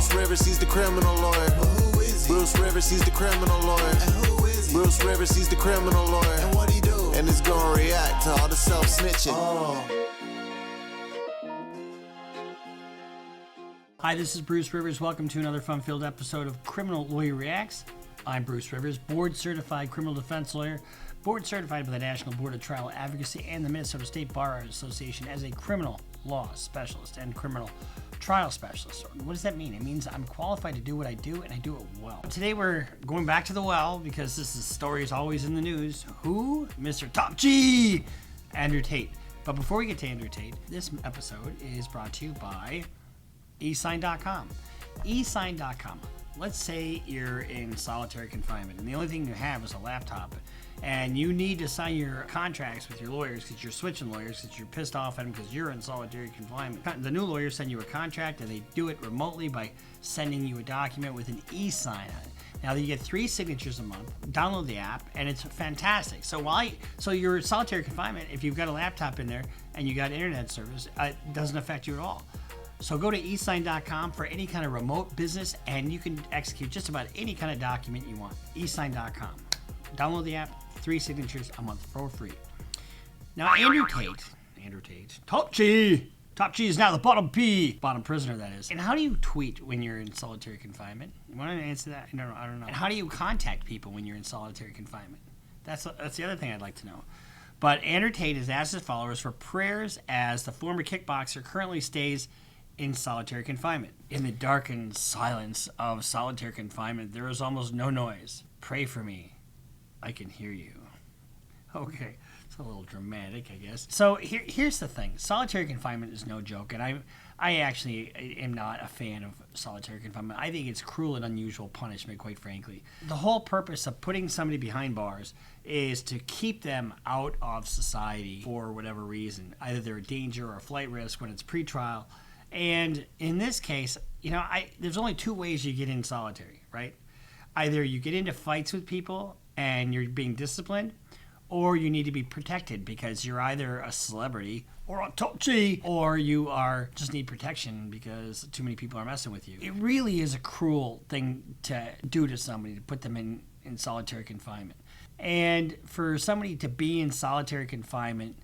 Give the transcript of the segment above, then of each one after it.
Bruce Rivers, he's the criminal lawyer. But who is he? Bruce Rivers, he's the criminal lawyer. And who is he? Bruce Rivers, he's the criminal lawyer. And what he do? And he's gonna react to all the self-snitching. Hi, this is Bruce Rivers. Welcome to another fun-filled episode of Criminal Lawyer Reacts. I'm Bruce Rivers, board-certified criminal defense lawyer, board-certified by the National Board of Trial Advocacy and the Minnesota State Bar Association as a criminal law specialist and criminal trial specialist. What does that mean? It means I'm qualified to do what I do, and I do it well. Today we're going back to the well because this story is always in the news. Who? Mr. Top G! Andrew Tate. But before we get to Andrew Tate, this episode is brought to you by eSign.com. eSign.com. Let's say you're in solitary confinement and the only thing you have is a laptop and you need to sign your contracts with your lawyers because you're switching lawyers because you're pissed off at them because you're in solitary confinement. The new lawyers send you a contract and they do it remotely by sending you a document with an e-sign on it. Now you get 3 signatures a month. Download the app and it's fantastic. So you're in solitary confinement, if you've got a laptop in there and you got internet service, it doesn't affect you at all. So go to eSign.com for any kind of remote business and you can execute just about any kind of document you want. eSign.com. Download the app, 3 signatures a month for free. Now Andrew Tate, Top G is now the bottom prisoner, that is. And how do you tweet when you're in solitary confinement? You want to answer that? No, I don't know. And how do you contact people when you're in solitary confinement? That's the other thing I'd like to know. But Andrew Tate has asked his followers for prayers as the former kickboxer currently stays in solitary confinement. In the darkened silence of solitary confinement, there is almost no noise. Pray for me. I can hear you. Okay, it's a little dramatic, I guess. So here's the thing. Solitary confinement is no joke, and I actually am not a fan of solitary confinement. I think it's cruel and unusual punishment, quite frankly. The whole purpose of putting somebody behind bars is to keep them out of society for whatever reason. Either they're a danger or a flight risk when it's pretrial. And in this case, there's only 2 ways you get in solitary, right? Either you get into fights with people and you're being disciplined, or you need to be protected because you're either a celebrity or a top G, or you just need protection because too many people are messing with you. It really is a cruel thing to do to somebody, to put them in solitary confinement. And for somebody to be in solitary confinement,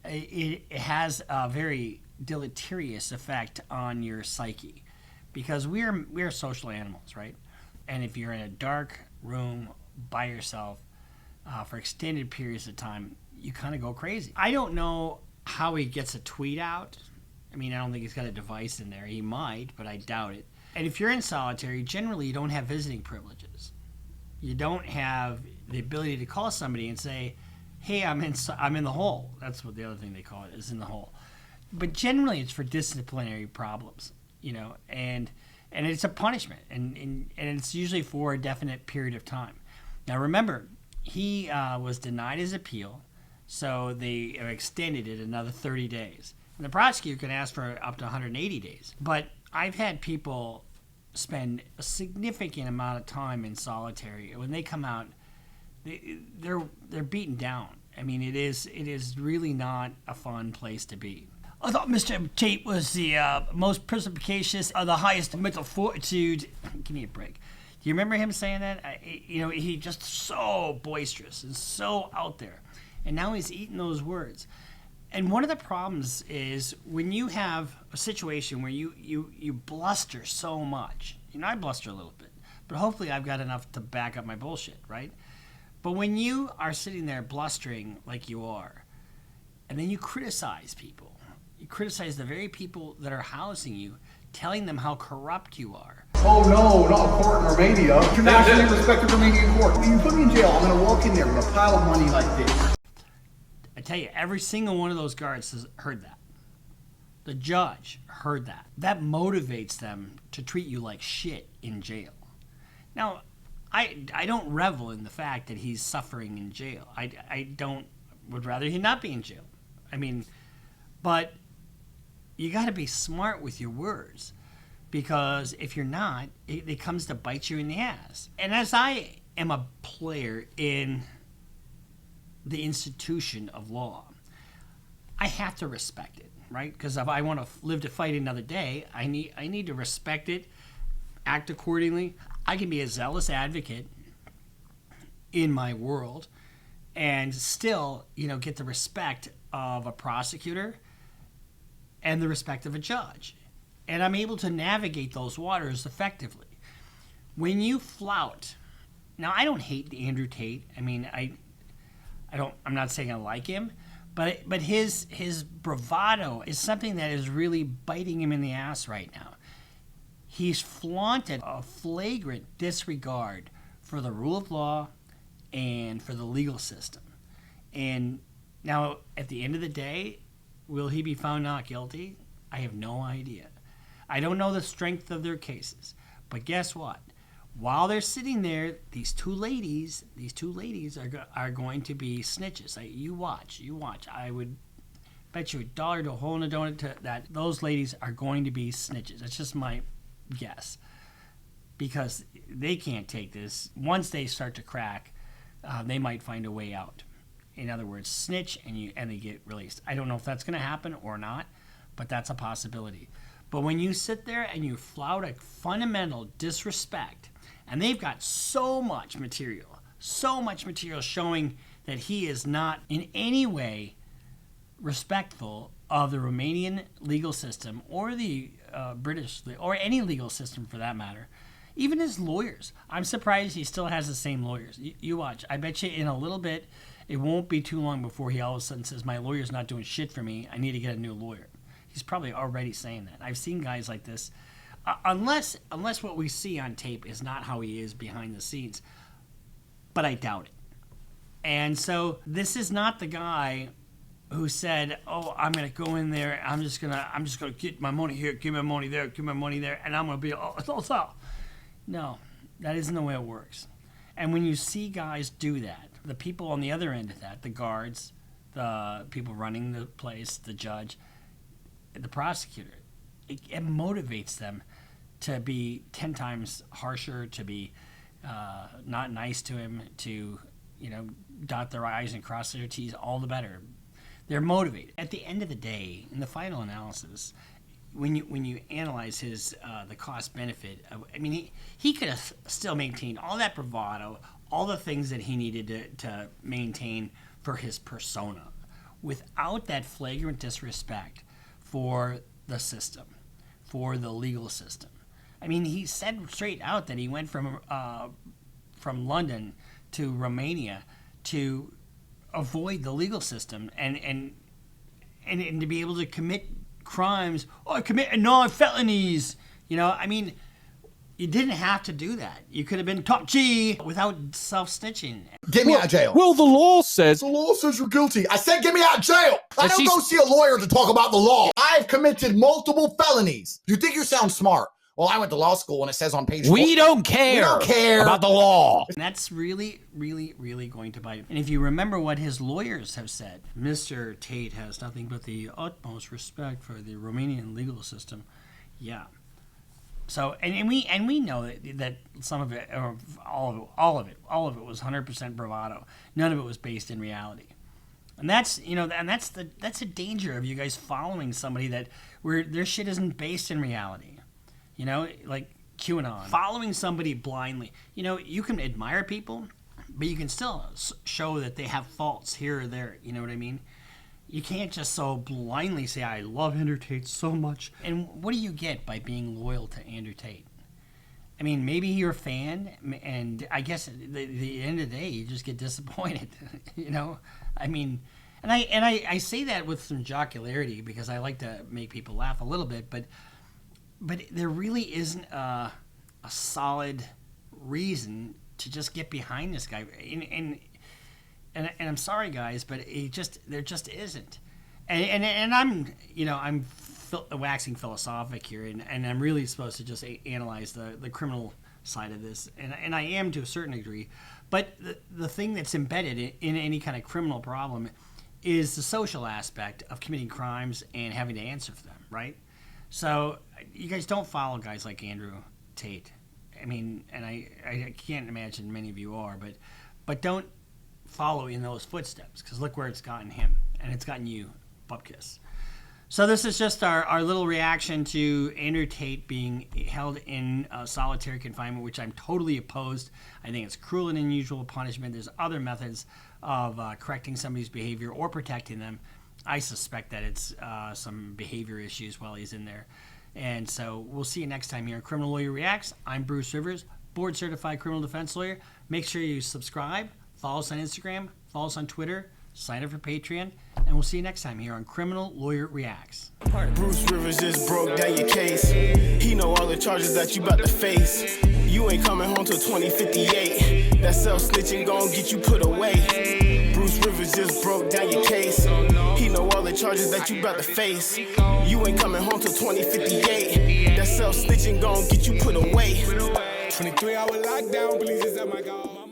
it has a very deleterious effect on your psyche because we're social animals, right? And if you're in a dark room by yourself for extended periods of time, you kind of go crazy. I don't know how he gets a tweet out. I mean, I don't think he's got a device in there. He might, but I doubt it. And if you're in solitary, generally you don't have visiting privileges. You don't have the ability to call somebody and say, hey, I'm in the hole. That's what the other thing they call it, is in the hole. But generally it's for disciplinary problems, and it's a punishment, and it's usually for a definite period of time. Now remember, he was denied his appeal, so they extended it another 30 days. And the prosecutor can ask for up to 180 days. But I've had people spend a significant amount of time in solitary. When they come out, they're beaten down. I mean, it is really not a fun place to be. I thought Mr. Tate was the most perspicacious, the highest mental fortitude. Give me a break. Do you remember him saying that? He just so boisterous and so out there. And now he's eating those words. And one of the problems is when you have a situation where you bluster so much. I bluster a little bit, but hopefully I've got enough to back up my bullshit, right? But when you are sitting there blustering like you are, and then you criticize people, you criticize the very people that are housing you, telling them how corrupt you are. Oh no, not a court in Romania. Internationally respected Romanian court. When you put me in jail, I'm going to walk in there with a pile of money like this. I tell you, every single one of those guards has heard that. The judge heard that. That motivates them to treat you like shit in jail. Now, I don't revel in the fact that he's suffering in jail. Would rather he not be in jail. I mean, but you got to be smart with your words, because if you're not, it comes to bite you in the ass. And as I am a player in the institution of law, I have to respect it. right? Because if I want to live to fight another day, I need to respect it, act accordingly. I can be a zealous advocate in my world and still, get the respect of a prosecutor and the respect of a judge. And I'm able to navigate those waters effectively. When you flout, now I don't hate Andrew Tate. I mean, I'm not saying I like him, but his bravado is something that is really biting him in the ass right now. He's flaunted a flagrant disregard for the rule of law and for the legal system. And now, at the end of the day, will he be found not guilty? I have no idea. I don't know the strength of their cases. But guess what? While they're sitting there, these two ladies are going to be snitches. You watch. I would bet you $1 to a hole in a donut that those ladies are going to be snitches. That's just my guess. Because they can't take this. Once they start to crack, they might find a way out. In other words, snitch and they get released. I don't know if that's going to happen or not, but that's a possibility. But when you sit there and you flout a fundamental disrespect, and they've got so much material showing that he is not in any way respectful of the Romanian legal system or the British, or any legal system for that matter. Even his lawyers. I'm surprised he still has the same lawyers. You watch. I bet you in a little bit, it won't be too long before he all of a sudden says, my lawyer's not doing shit for me. I need to get a new lawyer. He's probably already saying that. I've seen guys like this. Unless what we see on tape is not how he is behind the scenes. But I doubt it. And so this is not the guy who said, "Oh, I'm going to go in there. I'm just going to get my money here, give my money there, give my money there, and I'm going to be all." No, that isn't the way it works. And when you see guys do that, the people on the other end of that, the guards, the people running the place, the judge, the prosecutor, it motivates them to be 10 times harsher, to be not nice to him, to dot their I's and cross their T's, all the better. They're motivated. At the end of the day, in the final analysis, when you analyze his the cost benefit, he could have still maintained all that bravado, all the things that he needed to maintain for his persona, without that flagrant disrespect for the system, for the legal system. I mean, he said straight out that he went from London to Romania to avoid the legal system and to be able to commit crimes. Oh, I commit non-felonies. You didn't have to do that. You could have been top G without self-snitching. Get me out of jail. Well, the law says you're guilty. I said get me out of jail. I don't go see a lawyer to talk about the law. I've committed multiple felonies. You think you sound smart? Well, I went to law school and it says on page 4. we don't care about the law. And that's really, really, really going to bite him. And if you remember what his lawyers have said, Mr. Tate has nothing but the utmost respect for the Romanian legal system. Yeah. So, and we know that some of it, or all of it was 100% bravado. None of it was based in reality. And that's the danger of you guys following somebody where their shit isn't based in reality. Like QAnon. Following somebody blindly. You can admire people, but you can still show that they have faults here or there. You know what I mean? You can't just so blindly say, I love Andrew Tate so much. And what do you get by being loyal to Andrew Tate? I mean, maybe you're a fan, and I guess at the end of the day, you just get disappointed. I mean, and I say that with some jocularity because I like to make people laugh a little bit, but there really isn't a solid reason to just get behind this guy. And I'm sorry, guys, but there just isn't. And I'm waxing philosophic here, and I'm really supposed to just analyze the criminal side of this, and I am to a certain degree. But the thing that's embedded in any kind of criminal problem is the social aspect of committing crimes and having to answer for them, right? So you guys don't follow guys like Andrew Tate. I mean, and I can't imagine many of you are, but don't follow in those footsteps, because look where it's gotten him, and it's gotten you, bupkis. So this is just our little reaction to Andrew Tate being held in solitary confinement, which I'm totally opposed. I think it's cruel and unusual punishment. There's other methods of correcting somebody's behavior or protecting them. I suspect that it's some behavior issues while he's in there. And so we'll see you next time here on Criminal Lawyer Reacts. I'm Bruce Rivers, board-certified criminal defense lawyer. Make sure you subscribe, follow us on Instagram, follow us on Twitter, sign up for Patreon, and we'll see you next time here on Criminal Lawyer Reacts. Bruce Rivers just broke down your case. He know all the charges that you about to face. You ain't coming home till 2058. That self-snitching gon' get you put away. Bruce Rivers just broke down your case. He know all the charges that you about to face. You ain't coming home till 2058. That self-snitching gon' get you put away. 23-hour lockdown, please, is that my God.